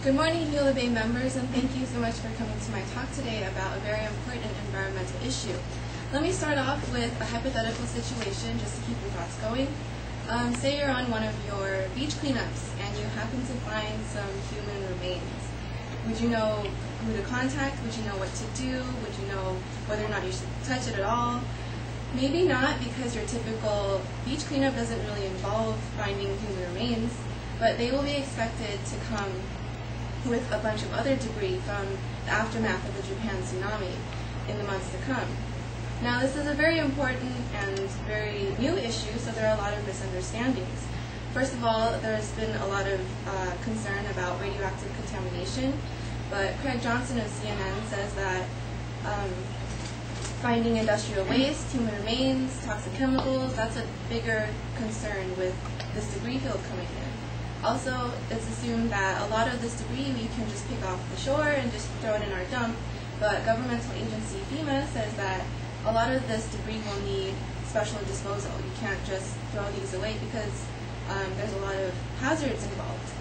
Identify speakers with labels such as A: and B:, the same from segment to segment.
A: Good morning, Hewlett Bay members, and thank you so much for coming to my talk today about a very important environmental issue. Let me start off with a hypothetical situation just to keep your thoughts going. Say you're on one of your beach cleanups and you happen to find some human remains. Would you know who to contact? Would you know what to do? Would you know whether or not you should touch it at all? Maybe not, because your typical beach cleanup doesn't really involve finding human remains, but they will be expected to come with a bunch of other debris from the aftermath of the Japan tsunami in the months to come. Now, this is a very important and very new issue, so there are a lot of misunderstandings. First of all, there's been a lot of concern about radioactive contamination, but Craig Johnson of CNN says that finding industrial waste, human remains, toxic chemicals, that's a bigger concern with this debris field coming in. Also, it's assumed that a lot of this debris we can just pick off the shore and just throw it in our dump, but governmental agency FEMA says that a lot of this debris will need special disposal. You can't just throw these away because there's a lot of hazards involved.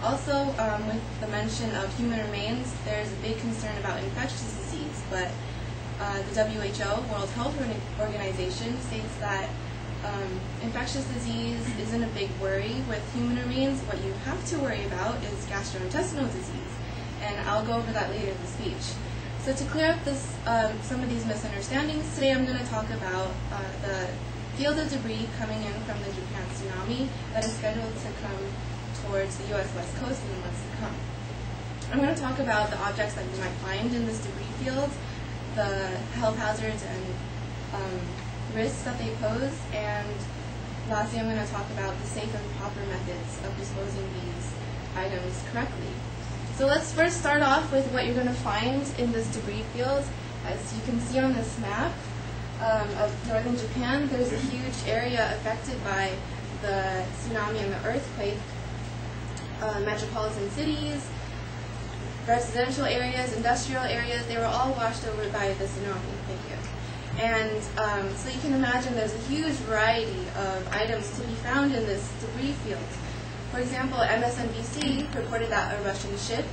A: Also, with the mention of human remains, there's a big concern about infectious disease, but the WHO, World Health Organization, states that infectious disease isn't a big worry with human remains. What you have to worry about is gastrointestinal disease, and I'll go over that later in the speech. So to clear up this, some of these misunderstandings, today I'm going to talk about the field of debris coming in from the Japan tsunami that is scheduled to come towards the U.S. West Coast in the months to come. I'm going to talk about the objects that you might find in this debris field, the health hazards and risks that they pose, and lastly I'm going to talk about the safe and proper methods of disposing these items correctly. So let's first start off with what you're going to find in this debris field. As you can see on this map of northern Japan, there's a huge area affected by the tsunami and the earthquake. Metropolitan cities, residential areas, industrial areas, they were all washed over by the tsunami. Thank you. And so you can imagine there's a huge variety of items to be found in this debris field. For example, MSNBC reported that a Russian ship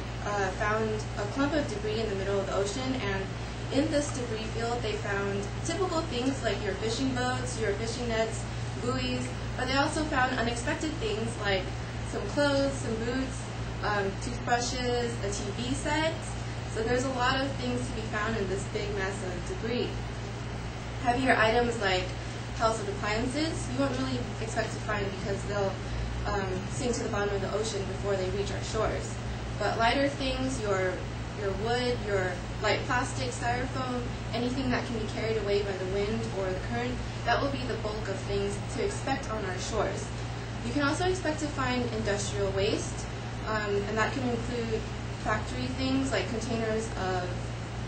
A: found a clump of debris in the middle of the ocean, and in this debris field they found typical things like your fishing boats, your fishing nets, buoys, but they also found unexpected things like some clothes, some boots, toothbrushes, a TV set. So there's a lot of things to be found in this big mess of debris. Heavier items like household appliances, you won't really expect to find because they'll sink to the bottom of the ocean before they reach our shores. But lighter things, your wood, your light plastic, styrofoam, anything that can be carried away by the wind or the current, that will be the bulk of things to expect on our shores. You can also expect to find industrial waste, and that can include factory things like containers of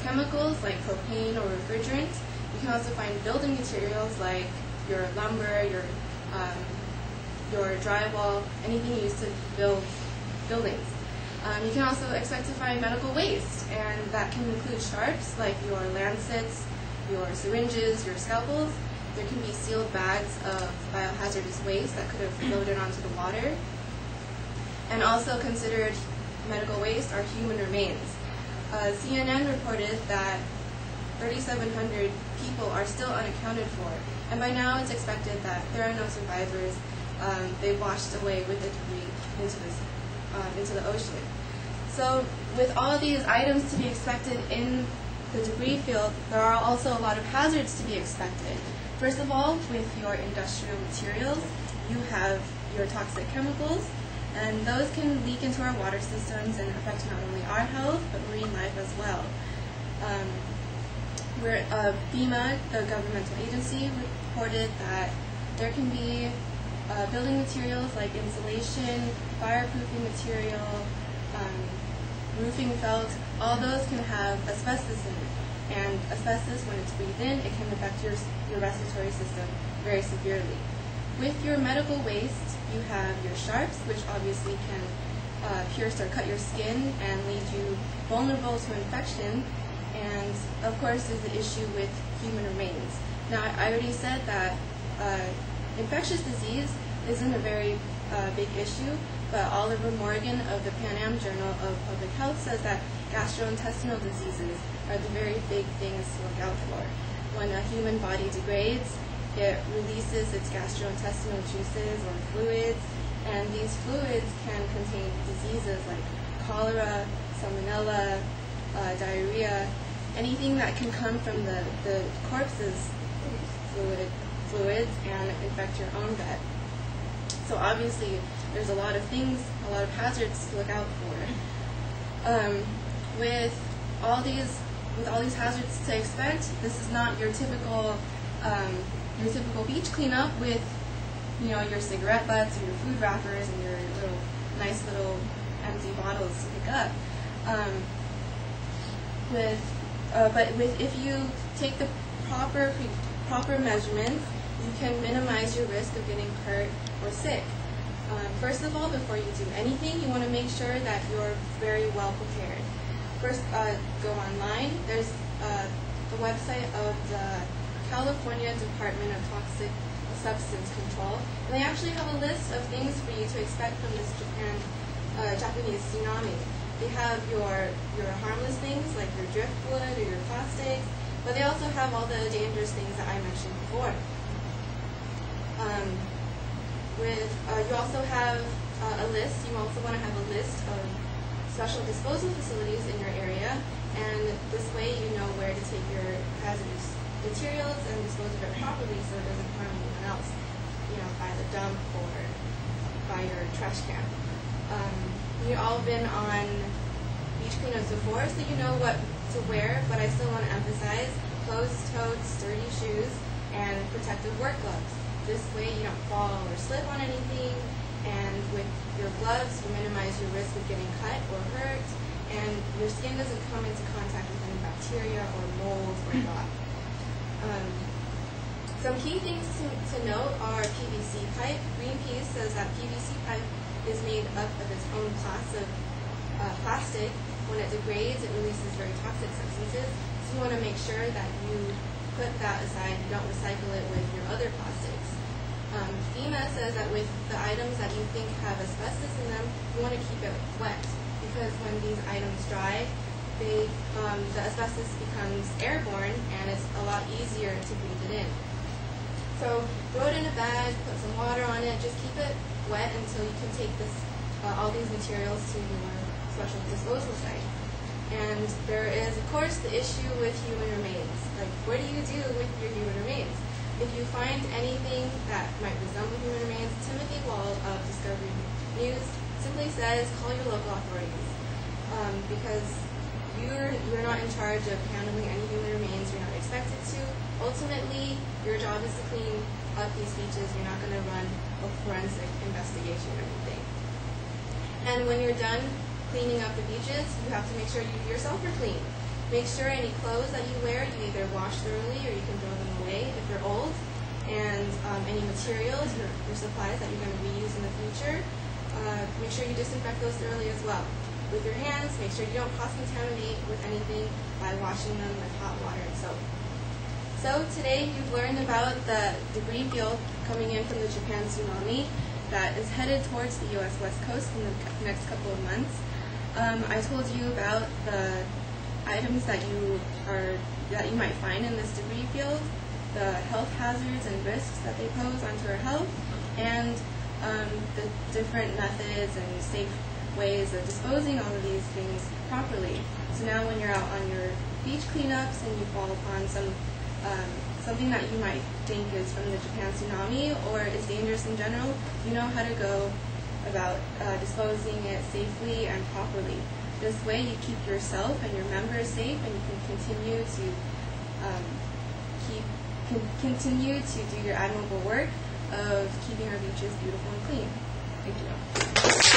A: chemicals like propane or refrigerant. You can also find building materials like your lumber, your drywall, anything used to build buildings. You can also expect to find medical waste, and that can include sharps like your lancets, your syringes, your scalpels. There can be sealed bags of biohazardous waste that could have floated onto the water. And also considered medical waste are human remains. CNN reported that 3,700 people are still unaccounted for, and by now it's expected that there are no survivors. They washed away with the debris into the ocean. So with all these items to be expected in the debris field, there are also a lot of hazards to be expected. First of all, with your industrial materials, you have your toxic chemicals, and those can leak into our water systems and affect not only our health, but marine life as well. FEMA, the governmental agency, reported that there can be building materials like insulation, fireproofing material, roofing felt. All those can have asbestos in it, and asbestos, when it's breathed in, it can affect your respiratory system very severely. With your medical waste, you have your sharps, which obviously can pierce or cut your skin and leave you vulnerable to infection. And of course, there's the issue with human remains. Now, I already said that infectious disease isn't a very big issue, but Oliver Morgan of the Pan Am Journal of Public Health says that gastrointestinal diseases are the very big things to look out for. When a human body degrades, it releases its gastrointestinal juices or fluids, and these fluids can contain diseases like cholera, salmonella, diarrhea, anything that can come from the corpse's fluids and infect your own gut. So obviously there's a lot of things, a lot of hazards to look out for. With all these hazards to expect, this is not your typical beach cleanup with your cigarette butts or your food wrappers and your nice little empty bottles to pick up. If you take the proper measurements, you can minimize your risk of getting hurt or sick. First of all, before you do anything, you want to make sure that you're very well prepared. First, go online. There's the website of the California Department of Toxic Substance Control, and they actually have a list of things for you to expect from this Japanese tsunami. They have your harmless things like your driftwood or your plastics, but they also have all the dangerous things that I mentioned before. You also have a list. You also want to have a list of special disposal facilities in your area, and this way you know where to take your hazardous materials and dispose of it properly so it doesn't harm anyone else, by the dump or by your trash can. You've all been on beach cleanups before, so you know what to wear, but I still want to emphasize closed-toed, sturdy shoes and protective work gloves. This way you don't fall or slip on anything, and with your gloves you minimize your risk of getting cut or hurt, and your skin doesn't come into contact with any bacteria or mold or rot. Some key things to note are PVC pipe. Greenpeace says that PVC pipe is made up of its own class of plastic. When it degrades, it releases very toxic substances, so you want to make sure that you put that aside, you don't recycle it with your other plastics. FEMA says that with the items that you think have asbestos in them, you want to keep it wet, because when these items dry, the asbestos becomes airborne and it's a lot easier to breathe it in. So throw it in a bag, put some water on it, just keep it wet until you can take all these materials to your special disposal site. And there is, of course, the issue with human remains. Like, what do you do with your human remains? If you find anything that might resemble human remains, Timothy Wald of Discovery News simply says, call your local authorities. Because you're not in charge of handling any human remains, you're not expected to. Ultimately, your job is to clean up these beaches. You're not going to run a forensic investigation or anything. And when you're done cleaning up the beaches, you have to make sure you yourself are clean. Make sure any clothes that you wear, you either wash thoroughly or you can throw them away if they're old. And any materials, your supplies that you're going to reuse in the future, make sure you disinfect those thoroughly as well. With your hands, make sure you don't cross-contaminate with anything by washing them with hot water and soap. So today you've learned about the debris field coming in from the Japan tsunami that is headed towards the U.S. West Coast in the next couple of months. I told you about the items that you might find in this debris field, the health hazards and risks that they pose onto our health, and the different methods and safe ways of disposing all of these things properly. So now when you're out on your beach cleanups and you fall upon something that you might think is from the Japan tsunami or is dangerous in general, you know how to go about disposing it safely and properly. This way you keep yourself and your members safe, and you can continue to do your admirable work of keeping our beaches beautiful and clean. Thank you.